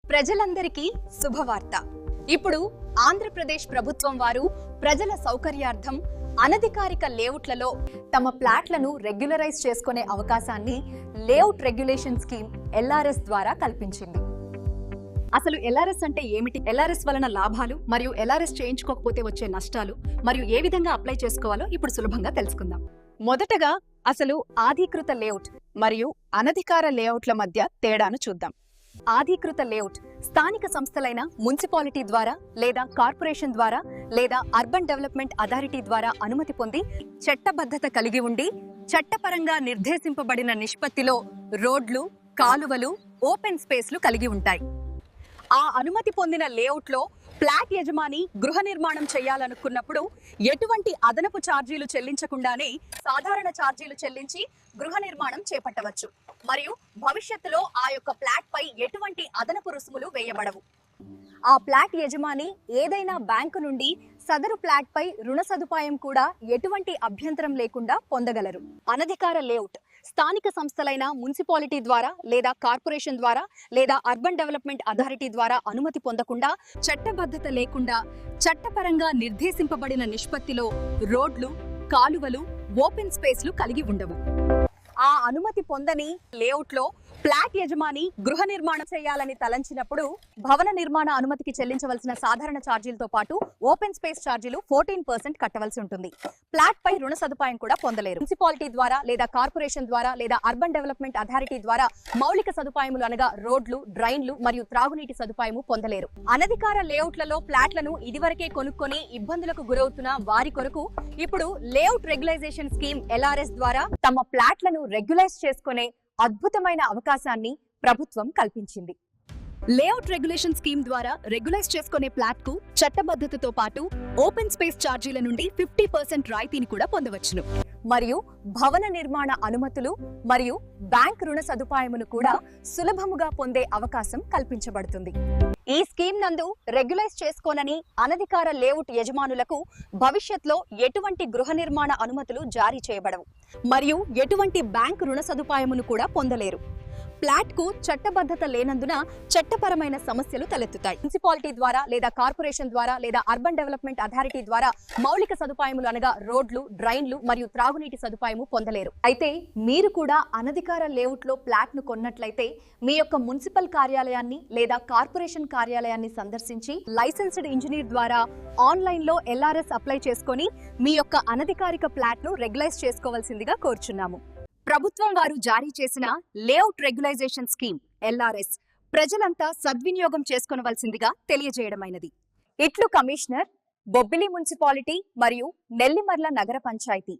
ప్రజలందరికీ శుభవార్త. ఇప్పుడు ఆంధ్రప్రదేశ్ ప్రభుత్వం వారు ప్రజల సౌకర్యార్థం అనధికారిక లేఅవుట్లలో తమ ప్లాట్లను రెగ్యులరైజ్ చేసుకునే అవకాశాన్ని లేఅవుట్ రెగ్యులేషన్ స్కీమ్ LRS ద్వారా కల్పించింది. అసలు LRS అంటే ఏమిటి, LRS వలన లాభాలు మరియు LRS చేయించుకోకపోతే వచ్చే నష్టాలు మరియు ఏ విధంగా అప్లై చేసుకోవాలో ఇప్పుడు సులభంగా తెలుసుకుందాం. మొదటగా అసలు ఆధీకృత లేఅవుట్ మరియు అనధికార లేఅవుట్ల మధ్య తేడాను చూద్దాం. ఆధీకృత లేఅవుట్ స్థానిక సంస్థలైన మున్సిపాలిటీ ద్వారా లేదా కార్పొరేషన్ ద్వారా లేదా అర్బన్ డెవలప్మెంట్ అథారిటీ ద్వారా అనుమతి పొంది చట్టబద్ధత కలిగి ఉండి చట్టపరంగా నిర్దేశింపబడిన నిష్పత్తిలో రోడ్లు, కాలువలు, ఓపెన్ స్పేస్లు కలిగి ఉంటాయి. ఆ అనుమతి పొందిన లేఅవుట్లో ఫ్లాట్ యజమాని గృహ నిర్మాణం చేయాలనుకున్నప్పుడు ఎటువంటి అదనపు ఛార్జీలు చెల్లించకుండానే సాధారణ ఛార్జీలు చెల్లించి గృహ నిర్మాణం చేపట్టవచ్చు మరియు భవిష్యత్తులో ఆ యొక్క ఫ్లాట్ పై ఎటువంటి అదనపు రుసుములు వేయబడవు. ఆ ఫ్లాట్ యజమాని ఏదైనా బ్యాంకు నుండి సదరు ఫ్లాట్ పై రుణ సదుపాయం కూడా ఎటువంటి అభ్యంతరం లేకుండా పొందగలరు. అనధికార లేఅవుట్ స్థానిక సంస్థలైన మున్సిపాలిటీ ద్వారా లేదా కార్పొరేషన్ ద్వారా లేదా అర్బన్ డెవలప్మెంట్ అథారిటీ ద్వారా అనుమతి పొందకుండా చట్టబద్ధత లేకుండా చట్టపరంగా నిర్దేశింపబడిన నిష్పత్తిలో రోడ్లు, కాలువలు, ఓపెన్ స్పేస్లు కలిగి ఉండవు. ఆ అనుమతి పొందని లేఅవుట్లో ఫ్లాట్ యజమాని గృహ నిర్మాణం చేయాలని తలంచినప్పుడు భవన నిర్మాణ అనుమతికి చెల్లించవలసిన సాధారణ ఛార్జీలతో పాటు ఓపెన్ స్పేస్ ఛార్జీలు 14% కట్టవలసి ఉంటుంది. ఫ్లాట్ పై రుణ సదుపాయం కూడా పొందలేరు. మున్సిపాలిటీ ద్వారా లేదా కార్పొరేషన్ ద్వారా లేదా అర్బన్ డెవలప్మెంట్ అథారిటీ ద్వారా మౌలిక సదుపాయములు అనగా రోడ్లు, డ్రైన్లు మరియు త్రాగునీటి సదుపాయము పొందలేరు. అనధికార లేఅవుట్లలో ఫ్లాట్లను ఇదివరకే కొనుక్కొని ఇబ్బందులకు గురవుతున్న వారి కొరకు ఇప్పుడు లేఅవుట్ రెగ్యులైజేషన్ స్కీమ్ LRS ద్వారా తమ ఫ్లాట్లను రెగ్యులైజ్ చేసుకునే అద్భుతమైన అవకాశాన్ని ప్రభుత్వం కల్పించింది. లేఅవుట్ రెగ్యులేషన్ స్కీమ్ ద్వారా రెగ్యులైజ్ చేసుకునే ఫ్లాట్ కు చట్టబద్ధతతో పాటు ఓపెన్ స్పేస్ ఛార్జీల నుండి 50% రాయితీని కూడా పొందవచ్చును మరియు భవన నిర్మాణ అనుమతులు మరియు బ్యాంక్ రుణ సదుపాయమును కూడా సులభముగా పొందే అవకాశం కల్పించబడుతుంది. ఈ స్కీమ్ నందు రెగ్యులైజ్ చేసుకోనని అనధికార లేఅవుట్ యజమానులకు భవిష్యత్తులో ఎటువంటి గృహ నిర్మాణ అనుమతులు జారీ చేయబడవు మరియు ఎటువంటి బ్యాంక్ రుణ సదుపాయమును కూడా పొందలేరు. ఫ్లాట్ కు చట్టబద్ధత లేనందున చట్టపరమైన సమస్యలు తలెత్తుతాయి. మున్సిపాలిటీ ద్వారా లేదా కార్పొరేషన్ ద్వారా లేదా అర్బన్ డెవలప్మెంట్ అథారిటీ ద్వారా మౌలిక సదుపాయములు అనగా రోడ్లు, డ్రైన్లు మరియు త్రాగునీటి సదుపాయము పొందలేరు. అయితే మీరు కూడా అనధికార లేఅవుట్ లో ఫ్లాట్ ను కొన్నట్లయితే మీ యొక్క మున్సిపల్ కార్యాలయాన్ని లేదా కార్పొరేషన్ కార్యాలయాన్ని సందర్శించి లైసెన్స్డ్ ఇంజనీర్ ద్వారా ఆన్లైన్ లో LRS అప్లై చేసుకొని మీ యొక్క అనధికారిక ఫ్లాట్ ను రెగ్యులైజ్ చేసుకోవాల్సిందిగా కోరుచున్నాము. ప్రభుత్వం వారు జారీ చేసిన లేఅవుట్ రెగ్యులైజేషన్ స్కీమ్ LRS ప్రజలంతా సద్వినియోగం చేసుకోవలసిందిగా తెలియజేయడమైనది. ఇట్లు కమిషనర్, బొబ్బిలి మున్సిపాలిటీ మరియు నెల్లిమర్ల నగర పంచాయతీ.